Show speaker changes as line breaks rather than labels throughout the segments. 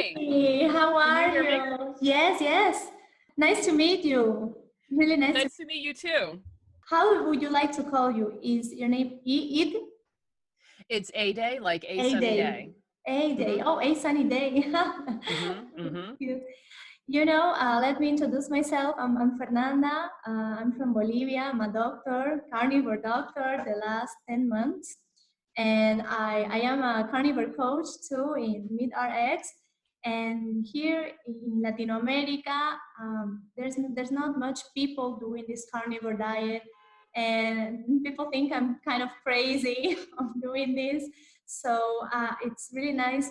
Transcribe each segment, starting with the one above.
Hi.
Hey, how
Can you
are
hear me?
you? Yes, yes. Nice to meet you. Really nice to.
Nice to meet you too.
How would you like to call you? Is your name Eid?
It's a day, like a
A
sunny
day.
day.
A day.
Mm-hmm.
Oh, a sunny day.
Mm-hmm. Mm-hmm.
Cute. Let me introduce myself. I'm Fernanda. I'm from Bolivia. I'm a doctor, carnivore doctor, the last 10 months. And I am a carnivore coach too in MidRx. And here in Latin America, there's not much people doing this carnivore diet. And people think I'm kind of crazy of doing this. So it's really nice.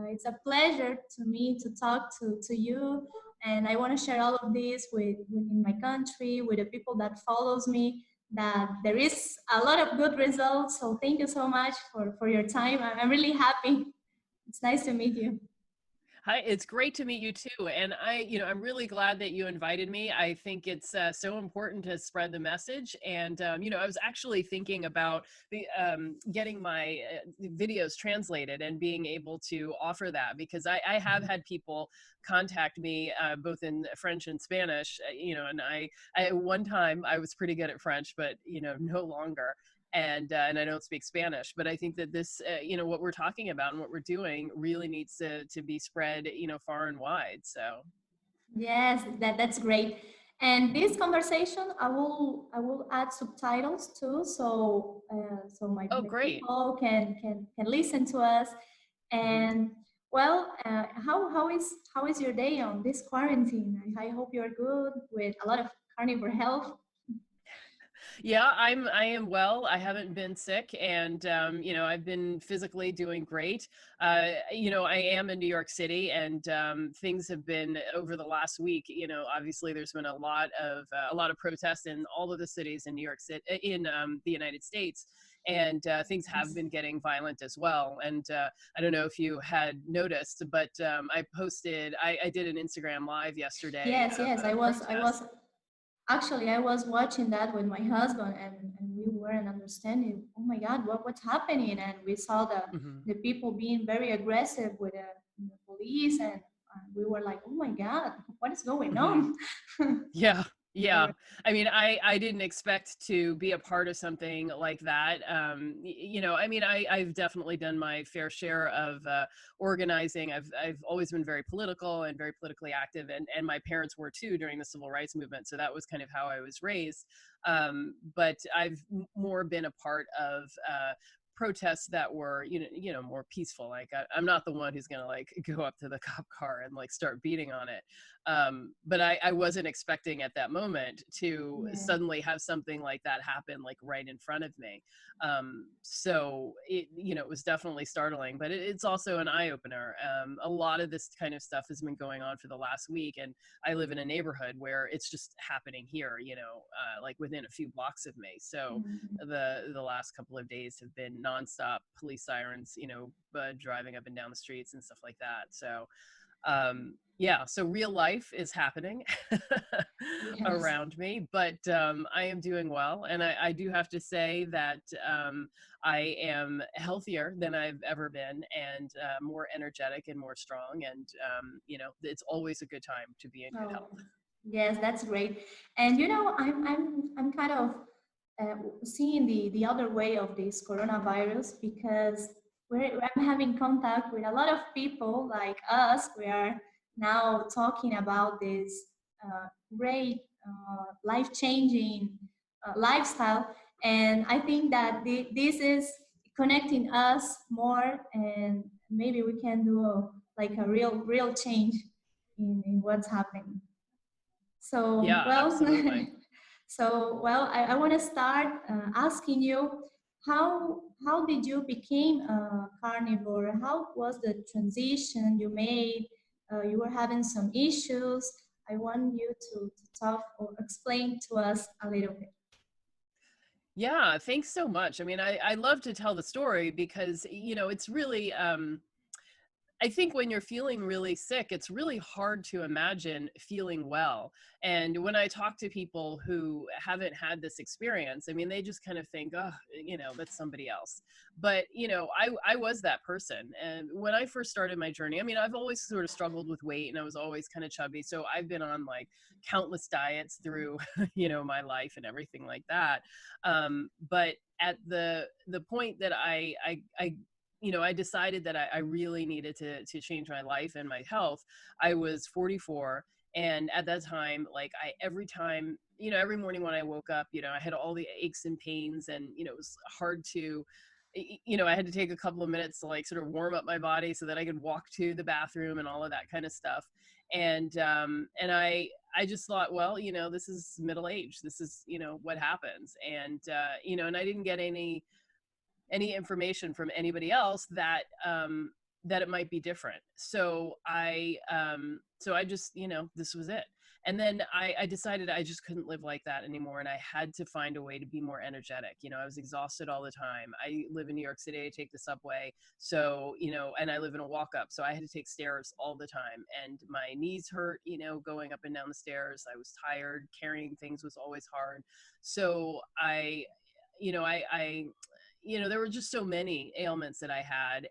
It's a pleasure to me to talk to you, and I want to share all of this within my country, with the people that follows me, that there is a lot of good results. So thank you so much for your time. I'm really happy. It's nice to meet you.
Hi, it's great to meet you too. And I'm really glad that you invited me. I think it's so important to spread the message. And, I was actually thinking about getting my videos translated and being able to offer that because I have had people contact me both in French and Spanish, and one time I was pretty good at French, but, no longer. And I don't speak Spanish, but I think that this, what we're talking about and what we're doing really needs to be spread, far and wide. So
Yes, that's great. And this conversation, I will add subtitles too, so
oh,
the
great.
people can listen to us.
Hmm.
And well, how is your day on this quarantine? I hope you're good with a lot of carnivore health.
Yeah, I am well. I haven't been sick, and I've been physically doing great. I am in New York City, and things have been over the last week. Obviously there's been a lot of protests in all of the cities in New York City, in the United States. And things have
Yes,
been getting violent as well. And I don't know if you had noticed, but I did an Instagram live yesterday
yes,
of
yes.
a
I
protest.
was actually I was watching that with my husband, and we weren't understanding. Oh my God, what's happening? And we saw
Mhm.
the people being very aggressive with the police, and we were like, oh my God, what is going
Mhm.
on?
Yeah.
They
Yeah.
were.
I mean, I didn't expect to be a part of something like that. I've definitely done my fair share of organizing. I've always been very political and very politically active, and my parents were too during the civil rights movement. So that was kind of how I was raised. But I've more been a part of protests that were more peaceful. Like I'm not the one who's gonna like go up to the cop car and like start beating on it. But I wasn't expecting at that moment to
Yeah.
suddenly have something like that happen like right in front of me. So it was definitely startling, but it's also an eye opener. A lot of this kind of stuff has been going on for the last week, and I live in a neighborhood where it's just happening here, like within a few blocks of me. So
Mhm.
the last couple of days have been nonstop police sirens, driving up and down the streets and stuff like that. So yeah, so real life is happening
Yes.
around me, but I am doing well. And I do have to say that I am healthier than I've ever been, and more energetic and more strong. And, it's always a good time to be in good
Oh,
health.
yes, that's great. And I'm kind of seeing the other way of this coronavirus, because I'm having contact with a lot of people like us. We are now talking about this great life-changing lifestyle, and I think that this is connecting us more, and maybe we can do like a real change in what's happening. So,
Yeah,
well,
absolutely.
I want to start asking you, how did you become a carnivore? How was the transition you made? You were having some issues. I want you to talk or explain to us a little bit.
Yeah, thanks so much. I mean, I love to tell the story because, it's really, I think when you're feeling really sick, it's really hard to imagine feeling well. And when I talk to people who haven't had this experience, I mean, they just kind of think, oh, that's somebody else. But, I was that person. And when I first started my journey, I mean, I've always sort of struggled with weight and I was always kind of chubby. So I've been on like countless diets through, my life and everything like that. But at the point that I decided that I really needed to change my life and my health. I was 44. And at that time, like every time, every morning when I woke up, I had all the aches and pains and, it was hard to, I had to take a couple of minutes to like sort of warm up my body so that I could walk to the bathroom and all of that kind of stuff. And I just thought, well, this is middle age. This is, what happens. And I didn't get any information from anybody else that that it might be different. So I just, this was it. And then I decided I just couldn't live like that anymore. And I had to find a way to be more energetic. I was exhausted all the time. I live in New York City. I take the subway. So, and I live in a walk up. So I had to take stairs all the time. And my knees hurt, going up and down the stairs. I was tired. Carrying things was always hard. So I there were just so many ailments that I had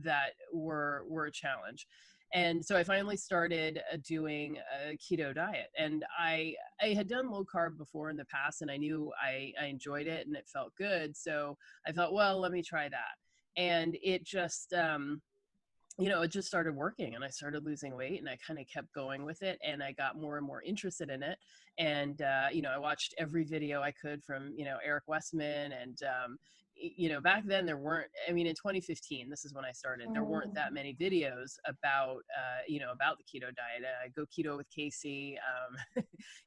that were a challenge. And so I finally started doing a keto diet. And I had done low carb before in the past, and I knew I enjoyed it and it felt good. So I thought, well, let me try that. And it just, it just started working, and I started losing weight, and I kind of kept going with it, and I got more and more interested in it. And, I watched every video I could from, Eric Westman. And, back then there weren't, I mean, in 2015, this is when I started, there weren't that many videos about, about the keto diet. Go Keto with Casey.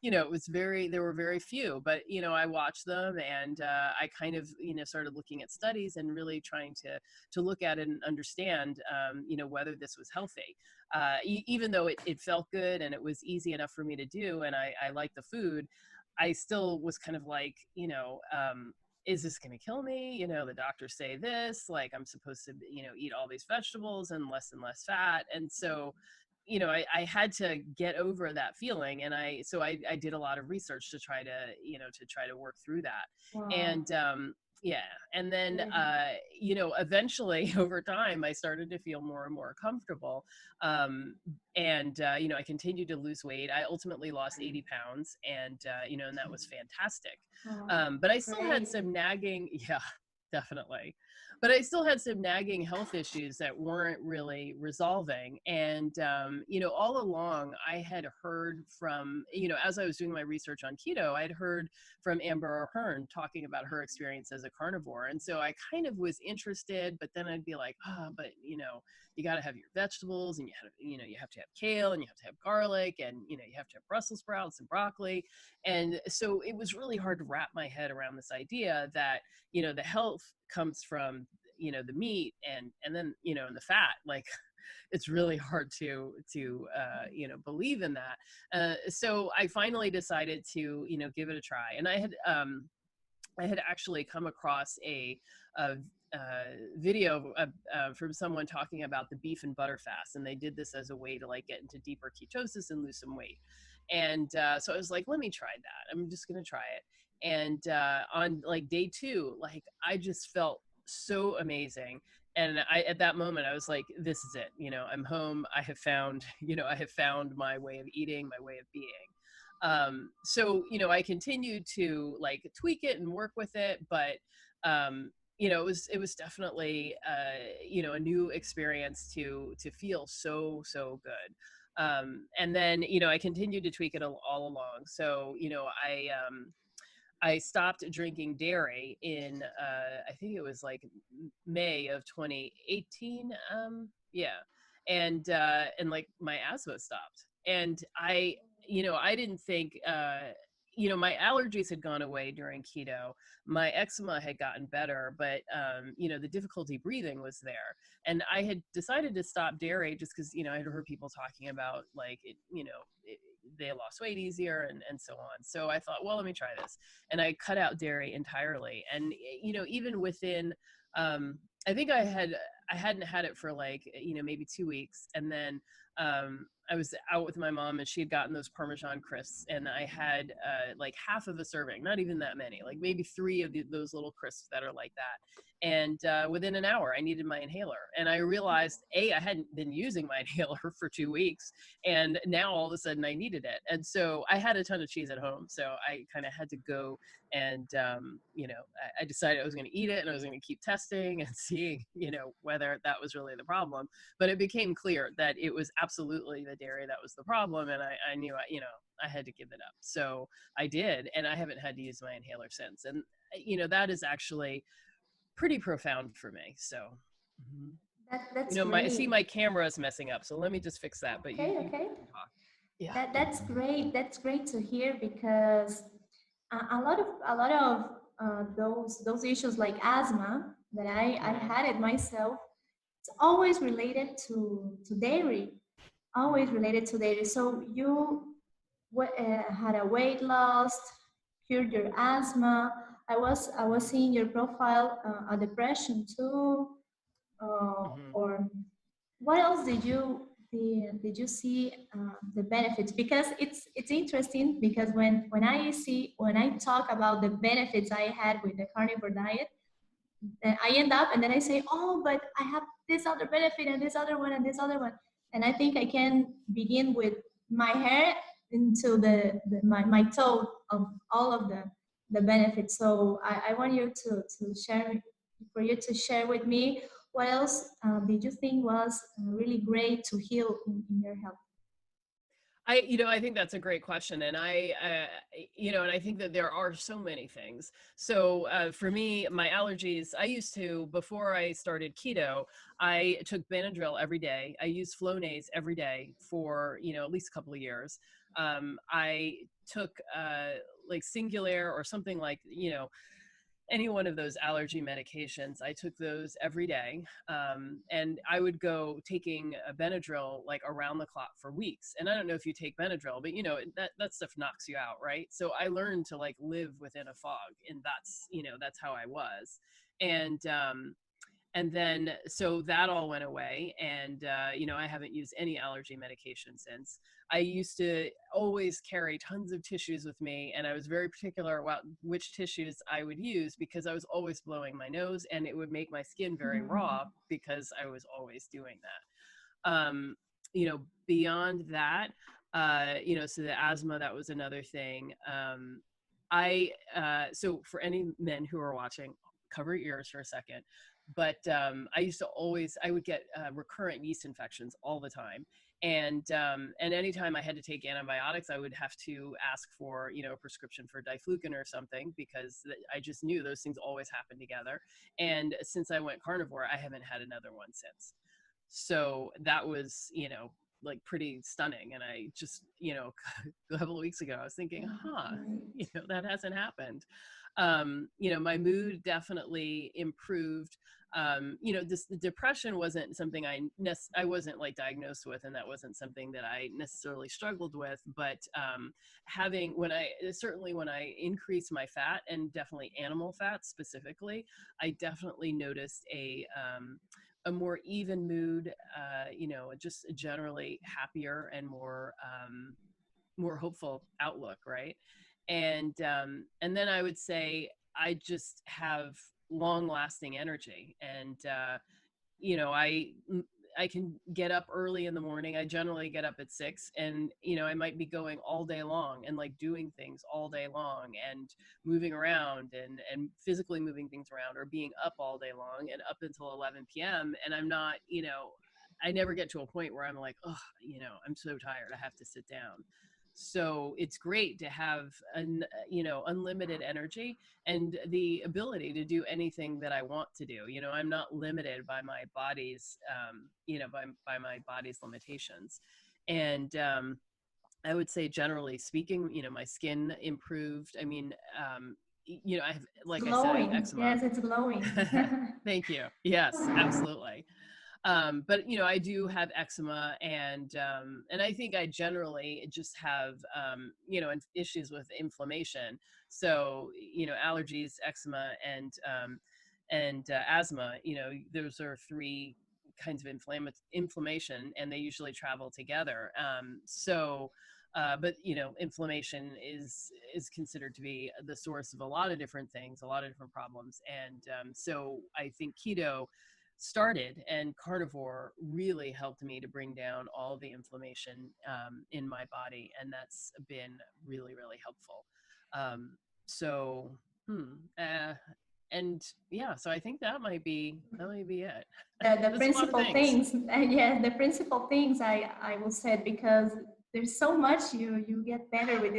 There were very few, but, I watched them, and I kind of, started looking at studies and really trying to look at it and understand, whether this was healthy. Even though it felt good and it was easy enough for me to do, and I liked the food, I still was kind of like, is this going to kill me? The doctors say this, like I'm supposed to, eat all these vegetables and less fat. And so, I had to get over that feeling. And I did a lot of research to try to work through that.
Wow.
And, yeah. And then, eventually over time, I started to feel more and more comfortable. I continued to lose weight. I ultimately lost 80 pounds, and that was fantastic. But I still had some nagging, yeah, definitely. But I still had some nagging health issues that weren't really resolving. And, all along I had heard from, as I was doing my research on keto, I'd heard from Amber O'Hearn talking about her experience as a carnivore. And so I kind of was interested, but then I'd be like, but you got to have your vegetables, and you have to have kale, and you have to have garlic, and, you have to have Brussels sprouts and broccoli. And so it was really hard to wrap my head around this idea that, the health comes from, the meat and then, and the fat. Like, it's really hard to believe in that. So I finally decided to, give it a try. And I had actually come across a video from someone talking about the beef and butter fast, and they did this as a way to like get into deeper ketosis and lose some weight. And so I was like, let me try that. I'm just gonna try it. And on like day 2, like I just felt so amazing. And at that moment I was like, this is it. I'm home. I have found my way of eating, my way of being. So, I continued to like tweak it and work with it, but it was definitely, a new experience to feel so good. And then, I continued to tweak it all along. So, I stopped drinking dairy in, I think it was like May of 2018. Yeah. And like my asthma stopped. And I didn't think, my allergies had gone away during keto. My eczema had gotten better, but, the difficulty breathing was there. And I had decided to stop dairy just because, I had heard people talking about like, they lost weight easier and so on. So I thought, well, let me try this. And I cut out dairy entirely. And, even within, I think I I hadn't had it for like, maybe 2 weeks. And then I was out with my mom and she had gotten those Parmesan crisps, and I had like half of a serving, not even that many, like maybe three of those little crisps that are like that. And within an hour, I needed my inhaler. And I realized, I hadn't been using my inhaler for 2 weeks. And now all of a sudden I needed it. And so I had a ton of cheese at home. So I kind of had to go and, I decided I was going to eat it, and I was going to keep testing and seeing, whether that was really the problem. But it became clear that it was absolutely the dairy that was the problem. And I knew, I had to give it up. So I did. And I haven't had to use my inhaler since. And, that is actually pretty profound for me. So,
That's
I
great.
see my camera is messing up. So let me just fix that. But
Okay,
you
okay.
talk. Yeah.
That's great. That's great to hear, because a lot of those issues like asthma that I had it myself, it's always related to dairy, always related to dairy. So you had a weight loss, cured your asthma. I was seeing your profile, a depression too, or what else did you see the benefits? Because it's interesting, because when I talk about the benefits I had with the carnivore diet, I end up and then I say, oh, but I have this other benefit and this other one and this other one, and I think I can begin with my hair into my toe of all of the benefits. So I want you to share, for you to share with me, what else did you think was really great to heal in your health?
I think that's a great question. And and I think that there are so many things. So for me, my allergies, before I started keto, I took Benadryl every day. I used Flonase every day for, at least a couple of years. I took like Singulair or something like, any one of those allergy medications. I took those every day. And I would go taking a Benadryl like around the clock for weeks. And I don't know if you take Benadryl, but that stuff knocks you out, right? So I learned to like live within a fog, and that's how I was. And then, so that all went away. And, I haven't used any allergy medication since. I used to always carry tons of tissues with me. And I was very particular about which tissues I would use, because I was always blowing my nose, and it would make my skin very raw because I was always doing that. Beyond that, so the asthma, that was another thing. So for any men who are watching, cover your ears for a second. But I would get recurrent yeast infections all the time. And anytime I had to take antibiotics, I would have to ask for, a prescription for diflucan or something, because I just knew those things always happen together. And since I went carnivore, I haven't had another one since. So that was, like pretty stunning. And I just, a couple of weeks ago, I was thinking, that hasn't happened. My mood definitely improved. The depression wasn't something I wasn't like diagnosed with, and that wasn't something that I necessarily struggled with. But when I increased my fat, and definitely animal fat specifically, I definitely noticed a more even mood, just a generally happier and more hopeful outlook, right? And then I would say I just have long-lasting energy, and I can get up early in the morning. I generally get up at 6, and I might be going all day long and like doing things all day long and moving around and physically moving things around, or being up all day long and up until 11 p.m. And I'm not, I never get to a point where I'm like, oh, I'm so tired, I have to sit down. So it's great to have unlimited energy and the ability to do anything that I want to do. I'm not limited by my body's, by my body's limitations. And I would say, generally speaking, my skin improved. I mean, I have, like I said, I have eczema.
Yes, it's glowing.
Thank you. Yes, absolutely. But I do have eczema, and I think I generally just have issues with inflammation. So allergies, eczema, and and asthma. Those are three kinds of inflammation, and they usually travel together. But inflammation is considered to be the source of a lot of different things, a lot of different problems. And so I think keto started, and carnivore really helped me to bring down all the inflammation in my body, and that's been really, really helpful. Um, so, and yeah, so I think that might be it.
The
There's a lot of
principal
things.
yeah, the principal things I will say, because there's so much you get better with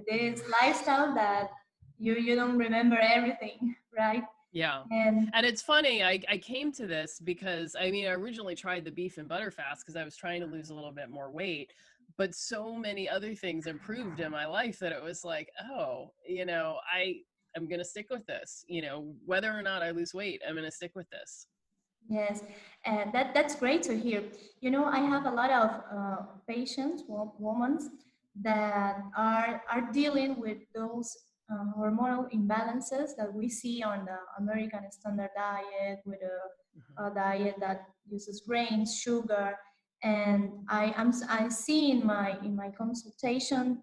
this lifestyle that you don't remember everything, right?
Yeah. And it's funny, I came to this because I originally tried the beef and butter fast because I was trying to lose a little bit more weight, but so many other things improved in my life that it was like, oh, I'm going to stick with this, whether or not I lose weight, I'm going to stick with this.
Yes, and that's great to hear. I have a lot of patients, women, that are dealing with those hormonal imbalances that we see on the American standard diet, with a diet that uses grains, sugar, and I see in my consultation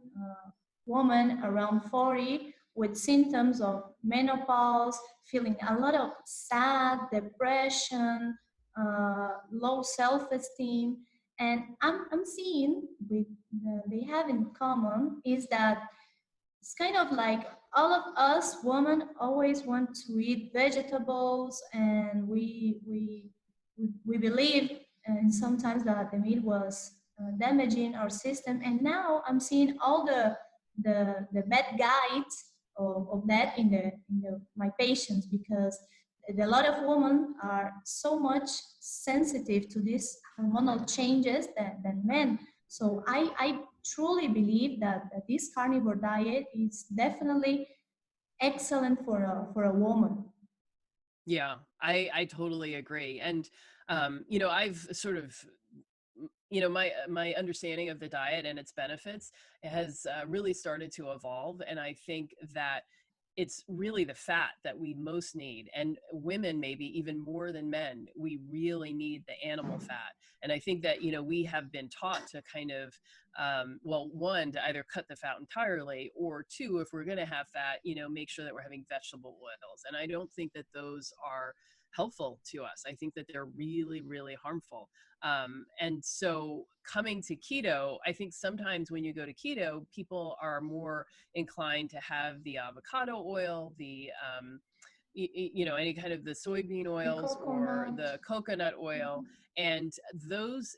woman around 40 with symptoms of menopause, feeling a lot of sad, depression, low self-esteem. And I'm seeing with they have in common is that it's kind of like all of us women always want to eat vegetables, and we believe and sometimes that the meat was damaging our system. And now I'm seeing all the bad guides of that in my patients, because a lot of women are so much sensitive to these hormonal changes than men. So I truly believe that this carnivore diet is definitely excellent for a woman.
Yeah, I totally agree. And I've sort of my understanding of the diet and its benefits has really started to evolve, and I think that it's really the fat that we most need, and women maybe even more than men, we really need the animal fat. And I think that we have been taught to kind of well, one, to either cut the fat entirely, or two, if we're going to have fat, make sure that we're having vegetable oils. And I don't think that those are helpful to us. I think that they're really, really harmful. And so coming to keto, I think sometimes when you go to keto, people are more inclined to have the avocado oil, the any kind of the soybean oils or the coconut oil. And those,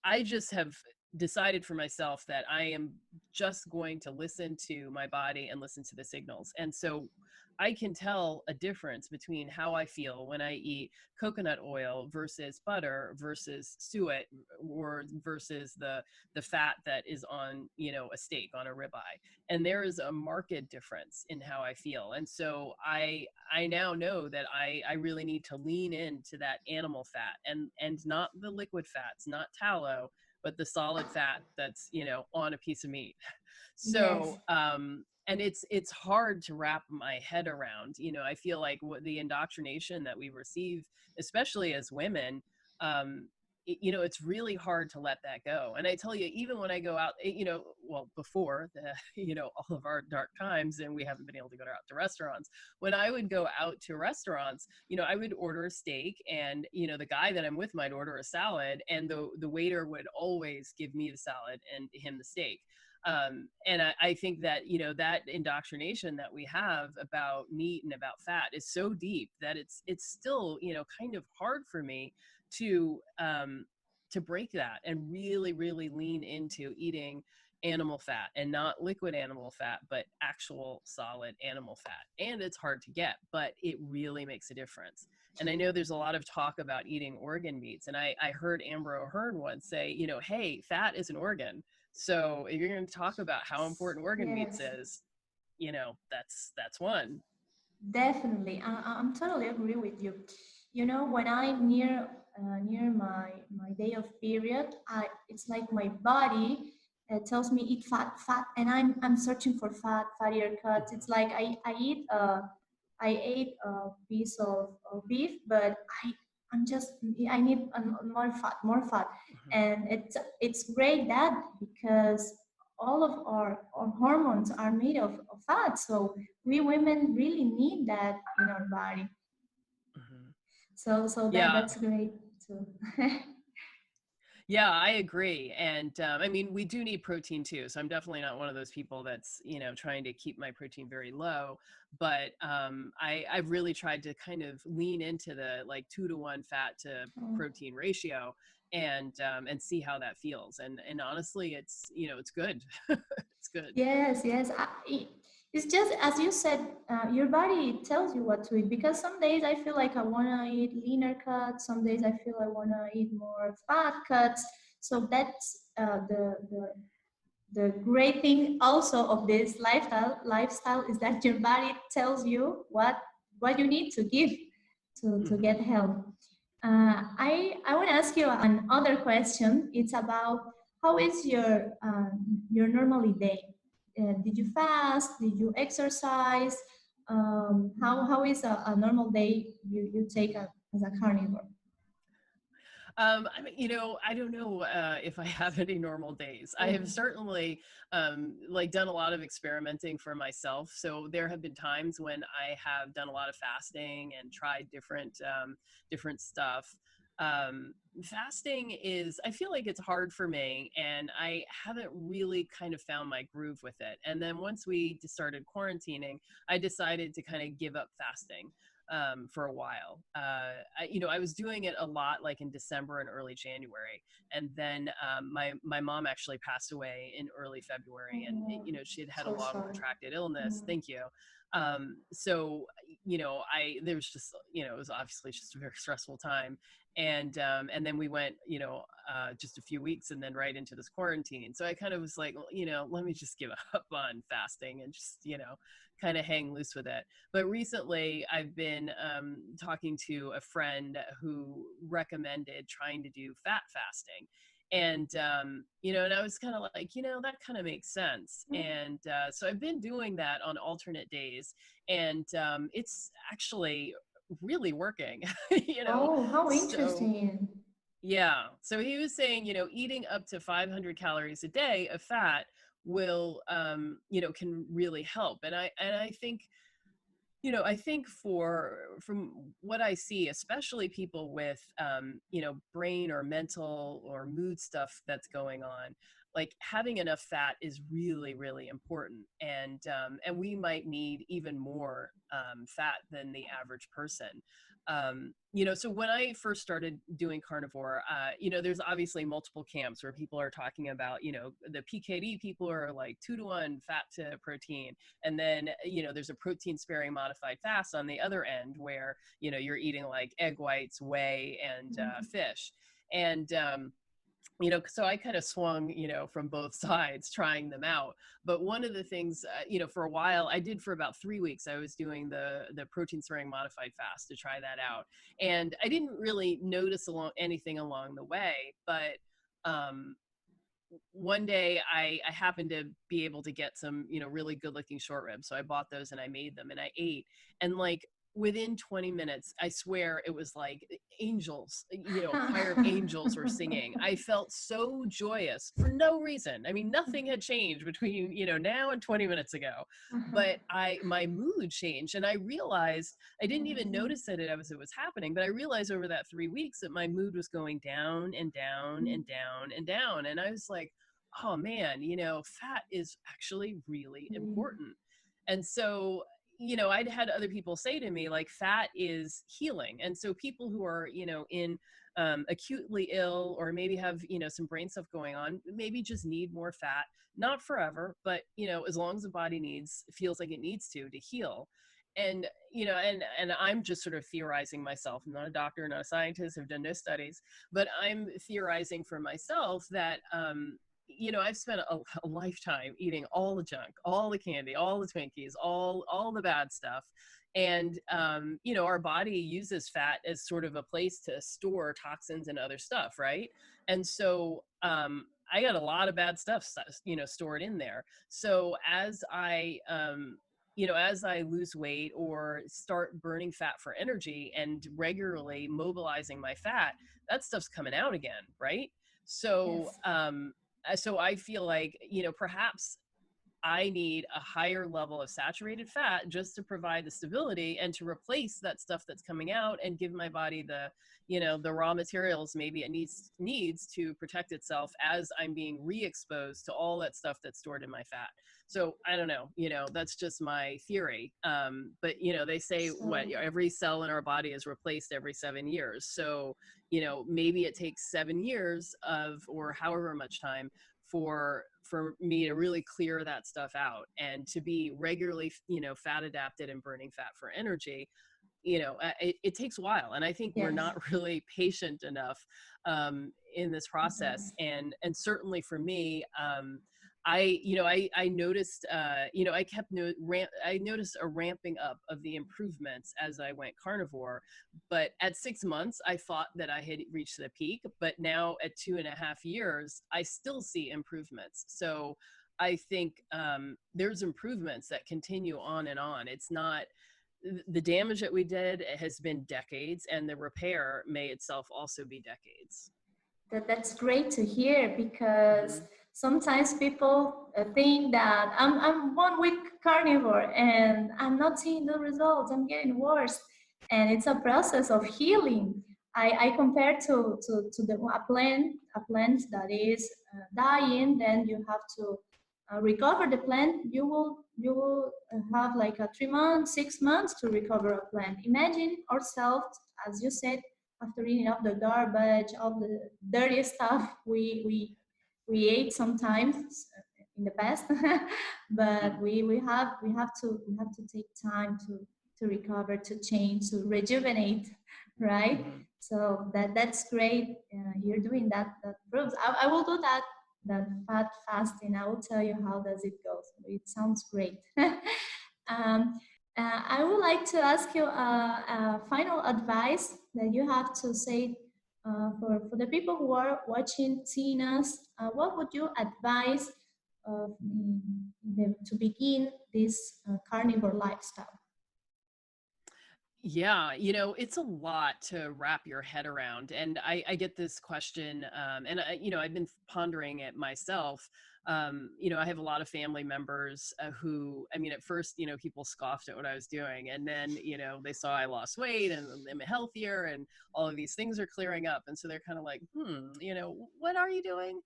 I just have decided for myself that I am just going to listen to my body and listen to the signals. And so I can tell a difference between how I feel when I eat coconut oil versus butter versus suet, or versus the fat that is on, a steak, on a ribeye. And there is a marked difference in how I feel. And so I now know that I really need to lean into that animal fat, and not the liquid fats, not tallow, but the solid fat that's, on a piece of meat. So,
Yes.
And it's hard to wrap my head around. I feel like what the indoctrination that we receive, especially as women, it's really hard to let that go. And I tell you, even when I go out, well, before the, all of our dark times, and we haven't been able to go out to restaurants, when I would go out to restaurants, I would order a steak, and, the guy that I'm with might order a salad, and the waiter would always give me the salad and him the steak. And I think that, that indoctrination that we have about meat and about fat is so deep that it's still, kind of hard for me to break that and really, really lean into eating animal fat, and not liquid animal fat, but actual solid animal fat. And it's hard to get, but it really makes a difference. And I know there's a lot of talk about eating organ meats. And I heard Amber O'Hearn once say, hey, fat is an organ. So if you're going to talk about how important organ meats
Yes.
is, that's one.
Definitely, I'm totally agree with you. When I'm near my day of period, it's like my body tells me eat fat, fat, and I'm searching for fat, fattier cuts. It's like I eat I ate a piece of beef, but I need more fat, and it's great that because all of our hormones are made of fat, so we women really need that in our body.
Mhm.
So
Yeah.
that's great too.
Yeah, I agree. And I mean, we do need protein too. So I'm definitely not one of those people that's, trying to keep my protein very low. But I've really tried to kind of lean into the like 2-to-1 fat to
Oh.
protein ratio and see how that feels. And honestly, it's good. It's good.
Yes, yes. It's just as you said, your body tells you what to eat. Because some days I feel like I want to eat leaner cuts. Some days I feel I want to eat more fat cuts. So that's the great thing also of this lifestyle is that your body tells you what you need to give to
Mhm.
get help. I want to ask you another question. It's about how is your normally day? Did you fast? Did you exercise? How is a normal day you take as a carnivore?
I mean, I don't know if I have any normal days. I have
Oh,
certainly like done a lot of experimenting for myself. So there have been times when I have done a lot of fasting and tried different stuff. Fasting is, I feel like it's hard for me, and I haven't really kind of found my groove with it. And then once we started quarantining, I decided to kind of give up fasting for a while. I was doing it a lot, like in December and early January, and then my mom actually passed away in early February, and
oh,
she had a
so
long
sorry.
protracted illness.
Mm.
Thank you. So I there was just it was obviously just a very stressful time, and then we went just a few weeks and then right into this quarantine. So I kind of was like, well, let me just give up on fasting and just kind of hang loose with it. But recently, I've been talking to a friend who recommended trying to do fat fasting. And I was kind of like, that kind of makes sense. And so I've been doing that on alternate days. And it's actually really working, you know?
Oh, how
So,
interesting.
yeah. So he was saying, eating up to 500 calories a day of fat will, can really help. And I think I think from what I see, especially people with, brain or mental or mood stuff that's going on, like having enough fat is really, really important. And we might need even more fat than the average person. So when I first started doing carnivore, there's obviously multiple camps where people are talking about, the PKD people are like 2-to-1 fat to protein, and then there's a protein sparing modified fast on the other end where you're eating like egg whites, whey, and fish. And so I kind of swung from both sides trying them out. But one of the things for a while I did, for about 3 weeks, I was doing the protein sparing modified fast to try that out, and I didn't really notice anything along the way. But um one day I happened to be able to get some, really good looking short ribs. So I bought those and I made them and I ate. And like within 20 minutes, I swear it was like angels, a choir of angels were singing. I felt so joyous for no reason. I mean, nothing had changed between, now and 20 minutes ago. But my mood changed, and I realized I didn't even notice that it was happening, but I realized over that 3 weeks that my mood was going down and down and down and down. And I was like, oh man, fat is actually really important. And so, I'd had other people say to me, like, fat is healing. And so people who are, in acutely ill, or maybe have, some brain stuff going on, maybe just need more fat, not forever, but, as long as the body feels like it needs to heal. And, and I'm just sort of theorizing myself. I'm not a doctor, not a scientist, have done no studies, but I'm theorizing for myself that, I've spent a lifetime eating all the junk, all the candy, all the Twinkies, all the bad stuff. And, our body uses fat as sort of a place to store toxins and other stuff, right? And so I got a lot of bad stuff, stored in there. So as I, as I lose weight or start burning fat for energy and regularly mobilizing my fat, that stuff's coming out again, right? So,
Yes.
so I feel like, perhaps I need a higher level of saturated fat just to provide the stability and to replace that stuff that's coming out and give my body the raw materials maybe it needs to protect itself as I'm being re-exposed to all that stuff that's stored in my fat. So I don't know, that's just my theory. But they say what
So
every cell in our body is replaced every 7 years. So, maybe it takes 7 years or however much time for me to really clear that stuff out and to be regularly, fat adapted and burning fat for energy. It takes a while, and I think we're
yes.
not really patient enough in this process. And certainly for me, I noticed, I noticed a ramping up of the improvements as I went carnivore. But at 6 months, I thought that I had reached the peak. But now at 2.5 years, I still see improvements. So I think there's improvements that continue on and on. It's not the damage that we did has been decades, and the repair may itself also be decades.
That's great to hear, because
Mm-hmm.
sometimes people think that I'm 1 week carnivore and I'm not seeing the results, I'm getting worse. And it's a process of healing. I compare to a plant that is dying, then you have to recover the plant. You will have like a 3 months, 6 months to recover a plant. Imagine ourselves, as you said, after eating up the garbage, all the dirty stuff we ate sometimes in the past. But we have to take time to recover, to change, to rejuvenate, right?
Mm-hmm.
So that's great. You're doing that. That proves. I will do that. That fat fasting. I will tell you how does it go. So it sounds great. um, I would like to ask you a final advice that you have to say for the people who are watching, seeing us. What would you advise them to begin this carnivore lifestyle?
Yeah, it's a lot to wrap your head around. And I get this question, and I've been pondering it myself. I have a lot of family members who, I mean, at first, people scoffed at what I was doing. And then, they saw I lost weight and I'm healthier and all of these things are clearing up. And so they're kind of like, what are you doing?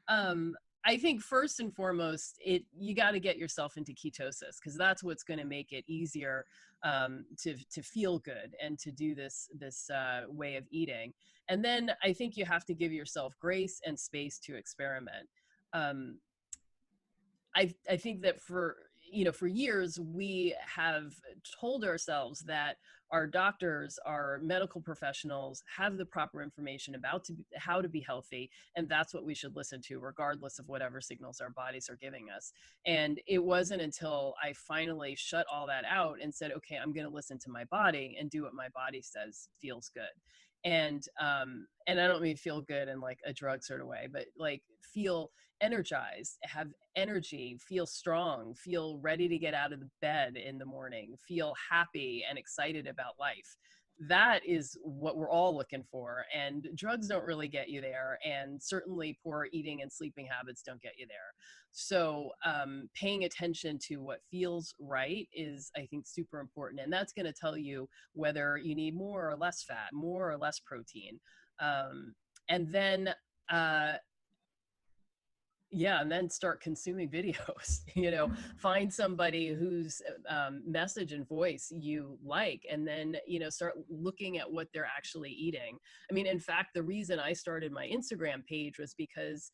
Um, I think first and foremost, you got to get yourself into ketosis, because that's what's going to make it easier to feel good and to do this way of eating. And then I think you have to give yourself grace and space to experiment. Um, I think that for years we have told ourselves that our doctors, our medical professionals have the proper information about how to be healthy, and that's what we should listen to regardless of whatever signals our bodies are giving us. And it wasn't until I finally shut all that out and said, okay, I'm going to listen to my body and do what my body says feels good. And I don't mean feel good in like a drug sort of way, but like feel energized, have energy, feel strong, feel ready to get out of the bed in the morning, feel happy and excited about life. That is what we're all looking for. And drugs don't really get you there. And certainly poor eating and sleeping habits don't get you there. So paying attention to what feels right is, I think, super important. And that's going to tell you whether you need more or less fat, more or less protein. And then, yeah, and then start consuming videos. Find somebody whose message and voice you like, and then start looking at what they're actually eating. I mean, in fact, the reason I started my Instagram page was because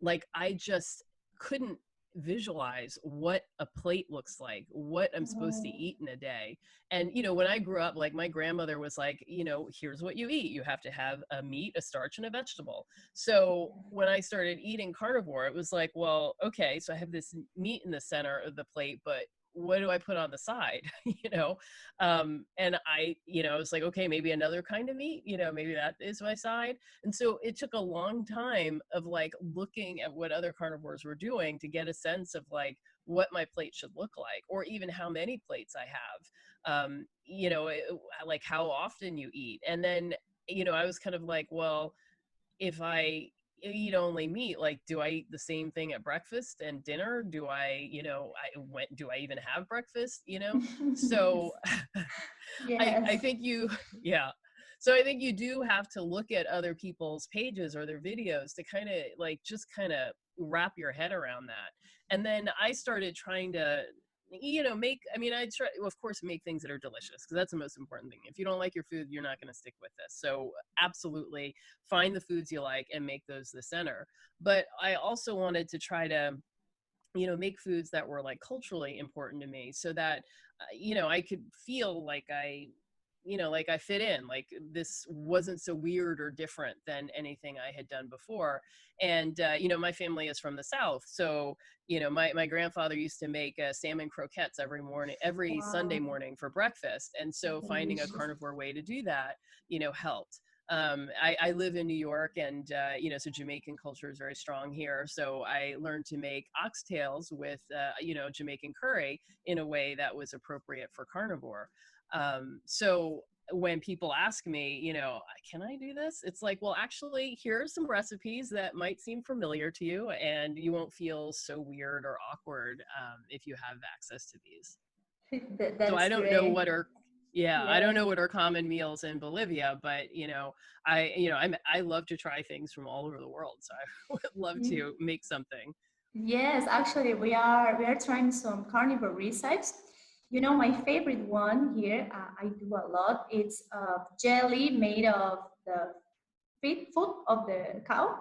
like I just couldn't visualize what a plate looks like, what I'm supposed to
Oh,
eat in a day. And when I grew up, like my grandmother was like, here's what you eat. You have to have a meat, a starch, and a vegetable. So when I started eating carnivore, it was like, well, okay, so I have this meat in the center of the plate, but what do I put on the side? And I, I was like, okay, maybe another kind of meat, maybe that is my side. And so it took a long time of like looking at what other carnivores were doing to get a sense of like what my plate should look like, or even how many plates I have, like how often you eat. And then, I was kind of like, well, if I eat only meat, like, do I eat the same thing at breakfast and dinner? Do I, do I even have breakfast? So I
Yes.
think yeah. So I think you do have to look at other people's pages or their videos to kind of like, just kind of wrap your head around that. And then I started trying to, I try, of course, make things that are delicious, because that's the most important thing. If you don't like your food, you're not going to stick with this. So absolutely find the foods you like and make those the center. But I also wanted to try to, make foods that were like culturally important to me, so that, I could feel like like I fit in, like this wasn't so weird or different than anything I had done before. And, my family is from the South. So, my grandfather used to make salmon croquettes every morning, every Sunday
Wow.
morning for breakfast. And so finding a
Delicious.
carnivore way to do that, helped. I live in New York, and, so Jamaican culture is very strong here. So I learned to make oxtails with, Jamaican curry in a way that was appropriate for carnivore. So when people ask me, can I do this? It's like, well, actually, here are some recipes that might seem familiar to you, and you won't feel so weird or awkward if you have access to these. So I
That's
don't know
great.
what are, yeah, I don't
Yes.
know what are common meals in Bolivia, but I love to try things from all over the world. So I would love to make something.
Yes, actually, we are trying some carnivore recipes. You know, my favorite one here, I do a lot. It's jelly made of the feet foot of the cow.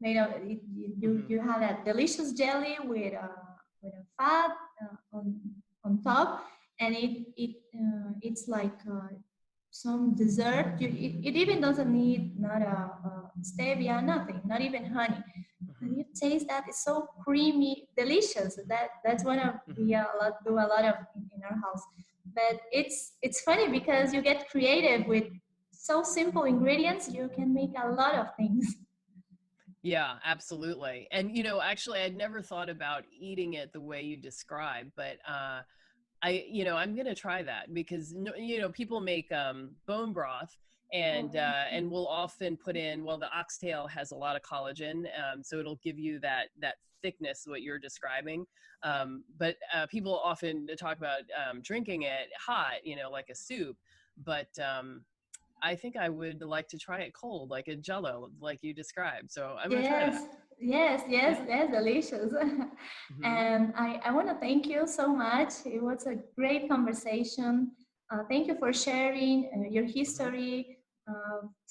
Made of
Hmm.
you have that delicious jelly with a fat on top, and it's like some dessert. It even doesn't need not a stevia, nothing, not even honey.
Hmm.
And you taste that, it's so creamy, delicious. That's one of we
Hmm.
do a lot of in our house. But it's funny because you get creative with so simple ingredients. You can make a lot of things.
Yeah, absolutely. And actually, I'd never thought about eating it the way you described, but I'm gonna try that, because people make bone broth,
Oh,
and we'll often put in, well, the oxtail has a lot of collagen, so it'll give you that thickness, what you're describing. But people often talk about drinking it hot, like a soup, but I think I would like to try it cold, like a jello, like you described. So I'm gonna try that.
yes, yes, yes,
Yeah.
yes, delicious.
Hmm.
And I want to thank you so much. It was a great conversation. Thank you for sharing your
Hmm.
history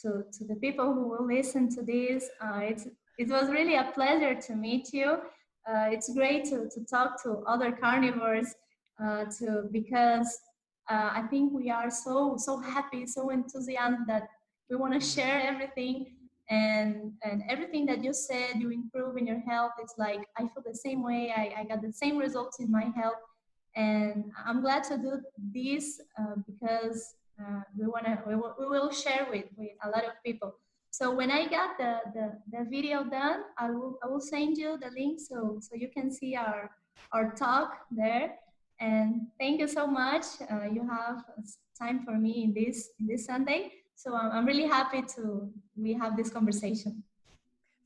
to the people who will listen to this. It was really a pleasure to meet you. It's great to talk to other carnivores because I think we are so happy, so enthusiastic that we want to
Hmm.
share everything, and everything that you said you improve in your health. It's like I feel the same way. I got the same results in my health, and I'm glad to do this because we will share with a lot of people. So when I got the video done, I will send you the link so you can see our talk there. And thank you so much. You have time for me in this Sunday, so I'm really happy to we have this conversation.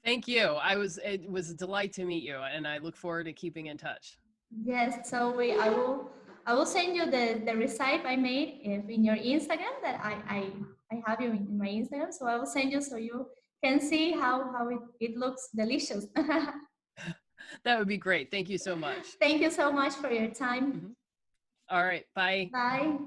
Thank you. It was a delight to meet you, and I look forward to keeping in touch.
Yes, so I will send you the recipe I made in your Instagram that I have you in my Instagram. So I will send you so you can see how it looks delicious.
That would be great. Thank you so much.
Thank you so much for your time.
Mhm. All right. Bye.
Bye.